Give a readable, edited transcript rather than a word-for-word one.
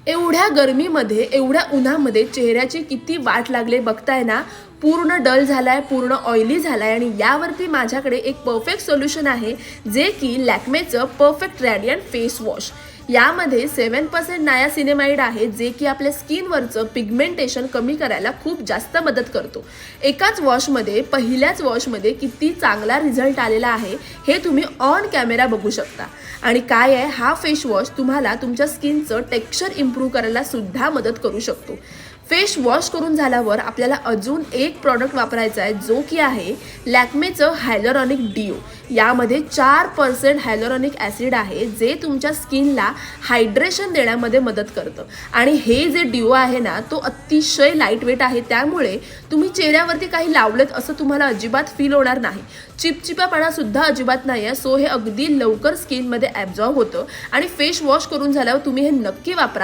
एवढ्या गरमीमध्ये, एवढ्या उन्हामध्ये चेहऱ्याची किती वाट लागले बघताय ना. पूर्ण डल झालाय, पूर्ण ऑइली झालाय आणि यावरती माझ्याकडे एक परफेक्ट सोल्युशन आहे, जे की लॅक्मेचं परफेक्ट रॅडियंट फेस वॉश. यामध्ये 7% नायासिनेमाइड आहे, जे की आपल्या स्किनवरचं पिगमेंटेशन कमी करायला खूप जास्त मदत करतो. एकाच वॉशमध्ये, पहिल्याच वॉशमध्ये किती चांगला रिझल्ट आलेला आहे हे तुम्ही ऑन कॅमेरा बघू शकता. आणि काय आहे, हा फेस वॉश तुम्हाला तुमच्या स्किनचं टेक्स्चर इम्प्रूव्ह करायला सुद्धा मदत करू शकतो. फेस वॉश करून झाल्यावर आपल्याला अजून एक प्रॉडक्ट वापरायचा आहे, जो की आहे लॅक्मेचं हायलोरॉनिक डिओ. यामध्ये 4% हायलोरॉनिक ॲसिड आहे, जे तुमच्या स्किनला हायड्रेशन देण्यामध्ये मदत करतं. आणि हे जे डिओ आहे ना, तो अतिशय लाईट वेट आहे, त्यामुळे तुम्ही चेहऱ्यावरती काही लावलेत असं तुम्हाला अजिबात फील होणार नाही. चिपचिपापणा सुद्धा अजिबात नाही आहे. सो हे अगदी लवकर स्किनमध्ये ॲब्झॉर्ब होतं आणि फेस वॉश करून झाल्यावर तुम्ही हे नक्की वापरा.